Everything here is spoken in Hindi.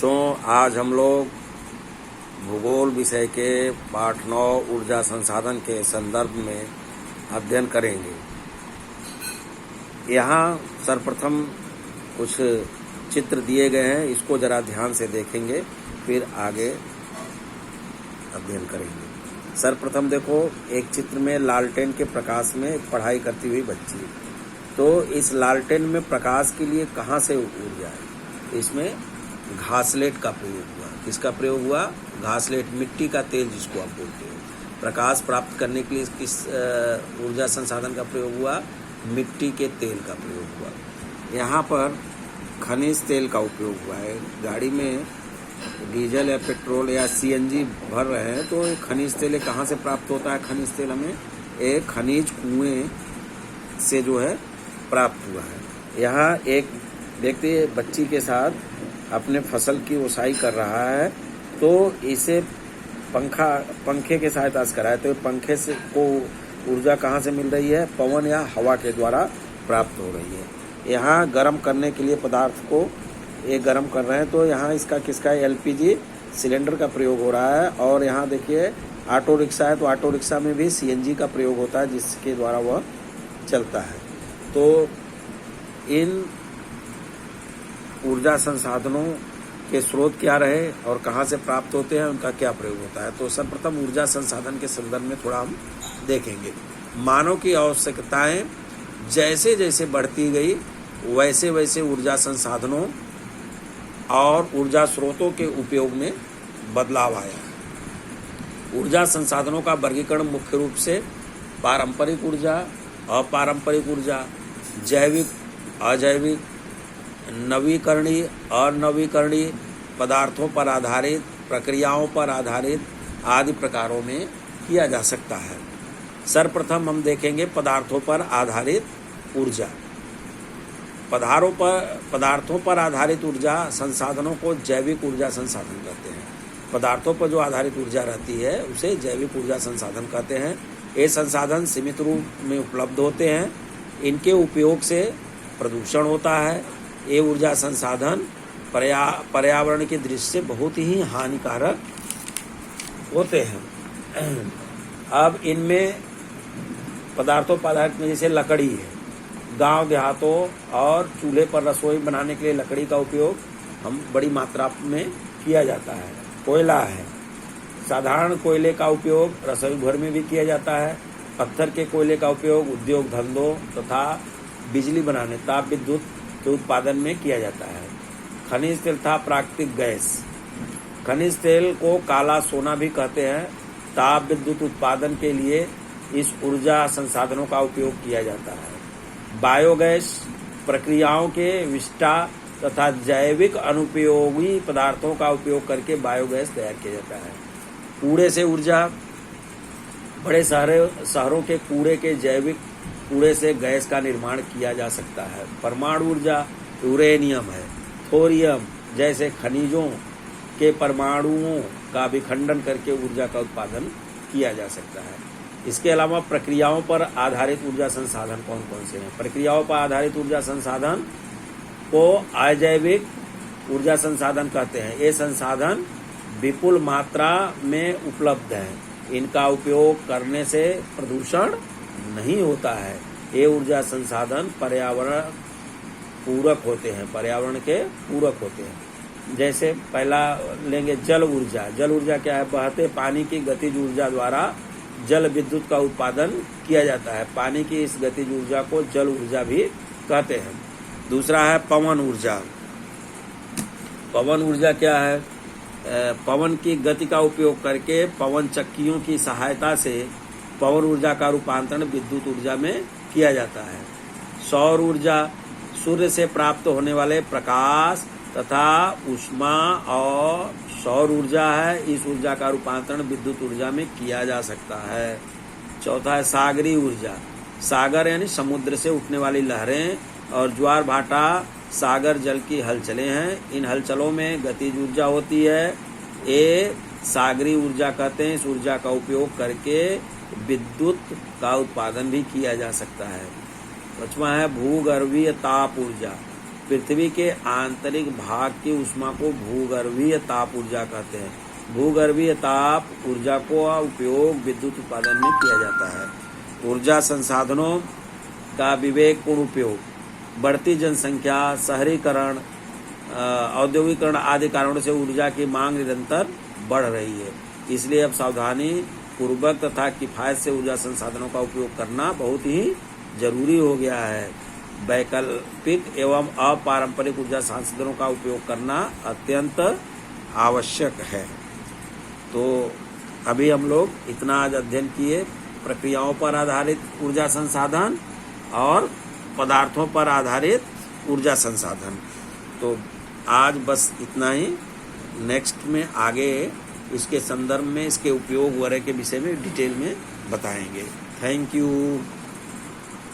बच्चों, आज हम लोग भूगोल विषय के पाठ 9 ऊर्जा संसाधन के संदर्भ में अध्ययन करेंगे। यहाँ सर्वप्रथम कुछ चित्र दिए गए हैं, इसको जरा ध्यान से देखेंगे, फिर आगे अध्ययन करेंगे। सर्वप्रथम देखो, एक चित्र में लालटेन के प्रकाश में पढ़ाई करती हुई बच्ची। तो इस लालटेन में प्रकाश के लिए कहाँ से ऊर्जा है? इसमें घासलेट का प्रयोग हुआ। किसका प्रयोग हुआ? घासलेट, मिट्टी का तेल जिसको आप बोलते हो। प्रकाश प्राप्त करने के लिए किस ऊर्जा संसाधन का प्रयोग हुआ? मिट्टी के तेल का प्रयोग हुआ। यहाँ पर खनिज तेल का उपयोग हुआ है। गाड़ी में डीजल या पेट्रोल या सीएनजी भर रहे हैं तो खनिज तेल कहाँ से प्राप्त होता है? खनिज तेल हमें एक खनिज कुएं से जो है प्राप्त हुआ है। यहाँ एक व्यक्ति बच्ची के साथ अपने फसल की ओसाई कर रहा है, तो इसे पंखे के सहायता से कराए। तो पंखे से को ऊर्जा कहाँ से मिल रही है? पवन या हवा के द्वारा प्राप्त हो रही है। यहाँ गर्म करने के लिए पदार्थ को ये गर्म कर रहे हैं, तो यहाँ इसका किसका एलपीजी सिलेंडर का प्रयोग हो रहा है। और यहाँ देखिए ऑटो रिक्शा है, तो ऑटो रिक्शा में भी सीएनजी का प्रयोग होता है जिसके द्वारा वह चलता है। तो इन ऊर्जा संसाधनों के स्रोत क्या रहे और कहाँ से प्राप्त होते हैं, उनका क्या प्रयोग होता है। तो सर्वप्रथम ऊर्जा संसाधन के संदर्भ में थोड़ा हम देखेंगे। मानव की आवश्यकताएं जैसे जैसे बढ़ती गई वैसे वैसे ऊर्जा संसाधनों और ऊर्जा स्रोतों के उपयोग में बदलाव आया। ऊर्जा संसाधनों का वर्गीकरण मुख्य रूप से पारंपरिक ऊर्जा, अपारंपरिक ऊर्जा, जैविक, अजैविक, नवीकरणीय, अनवीकरणीय, पदार्थों पर आधारित, प्रक्रियाओं पर आधारित आदि प्रकारों में किया जा सकता है। सर्वप्रथम हम देखेंगे पदार्थों पर आधारित ऊर्जा। पदार्थों पर आधारित ऊर्जा संसाधनों को जैविक ऊर्जा संसाधन कहते हैं। पदार्थों पर जो आधारित ऊर्जा रहती है उसे जैविक ऊर्जा संसाधन कहते हैं। ये संसाधन सीमित रूप में उपलब्ध होते हैं। इनके उपयोग से प्रदूषण होता है। ये ऊर्जा संसाधन पर्यावरण की दृष्टि से बहुत ही हानिकारक होते हैं। अब इनमें पदार्थों पर आधारित में जैसे लकड़ी है, गांव देहातों और चूल्हे पर रसोई बनाने के लिए लकड़ी का उपयोग हम बड़ी मात्रा में किया जाता है। कोयला है, साधारण कोयले का उपयोग रसोई घर में भी किया जाता है। पत्थर के कोयले का उपयोग उद्योग धंधों तथा बिजली बनाने, ताप विद्युत के उत्पादन में किया जाता है। खनिज तेल तथा प्राकृतिक गैस। खनिज तेल को काला सोना भी कहते हैं। ताप विद्युत उत्पादन के लिए इस ऊर्जा संसाधनों का उपयोग किया जाता है। बायोगैस प्रक्रियाओं के विष्टा तथा जैविक अनुपयोगी पदार्थों का उपयोग करके बायोगैस तैयार किया जाता है। कूड़े से ऊर्जा। बड़े शहरों के कूड़े के जैविक कूड़े से गैस का निर्माण किया जा सकता है। परमाणु ऊर्जा। यूरेनियम है, थोरियम जैसे खनिजों के परमाणुओं का विखंडन करके ऊर्जा का उत्पादन किया जा सकता है। इसके अलावा प्रक्रियाओं पर आधारित ऊर्जा संसाधन कौन कौन से हैं? प्रक्रियाओं पर आधारित ऊर्जा संसाधन को अजैविक ऊर्जा संसाधन कहते हैं। ये संसाधन विपुल मात्रा में उपलब्ध हैं। इनका उपयोग करने से प्रदूषण नहीं होता है। ये ऊर्जा संसाधन पर्यावरण पूरक होते हैं, पर्यावरण के पूरक होते हैं। जैसे पहला लेंगे जल ऊर्जा। जल ऊर्जा क्या है? बहते पानी की गतिज ऊर्जा द्वारा जल विद्युत का उत्पादन किया जाता है। पानी की इस गतिज ऊर्जा को जल ऊर्जा भी कहते हैं। दूसरा है पवन ऊर्जा। पवन ऊर्जा क्या है? पवन की गति का उपयोग करके पवन चक्कियों की सहायता से पवन ऊर्जा का रूपांतरण विद्युत ऊर्जा में किया जाता है। सौर ऊर्जा। सूर्य से प्राप्त होने वाले प्रकाश तथा ऊष्मा और सौर ऊर्जा है। इस ऊर्जा का रूपांतरण विद्युत ऊर्जा में किया जा सकता है। चौथा है सागरी ऊर्जा। सागर यानी समुद्र से उठने वाली लहरें और ज्वार भाटा सागर जल की हलचलें हैं। इन हलचलों में गतिज ऊर्जा होती है। ये सागरी ऊर्जा कहते हैं। इस ऊर्जा का उपयोग करके विद्युत का उत्पादन भी किया जा सकता है। पांचवा है भूगर्भीय ताप ऊर्जा। पृथ्वी के आंतरिक भाग की ऊष्मा को भूगर्भीय ताप ऊर्जा कहते हैं। भूगर्भीय ताप ऊर्जा को उपयोग विद्युत उत्पादन में किया जाता है। ऊर्जा संसाधनों का विवेकपूर्ण उपयोग, बढ़ती जनसंख्या, शहरीकरण, औद्योगिकरण आदि कारणों से ऊर्जा की मांग निरंतर बढ़ रही है। इसलिए अब सावधानी पूर्वक तथा किफायत से ऊर्जा संसाधनों का उपयोग करना बहुत ही जरूरी हो गया है। वैकल्पिक एवं अपारंपरिक ऊर्जा संसाधनों का उपयोग करना अत्यंत आवश्यक है। तो अभी हम लोग इतना आज अध्ययन किए, प्रक्रियाओं पर आधारित ऊर्जा संसाधन और पदार्थों पर आधारित ऊर्जा संसाधन। तो आज बस इतना ही। नेक्स्ट में आगे इसके संदर्भ में इसके उपयोग वगैरह के विषय में डिटेल में बताएंगे। Thank you.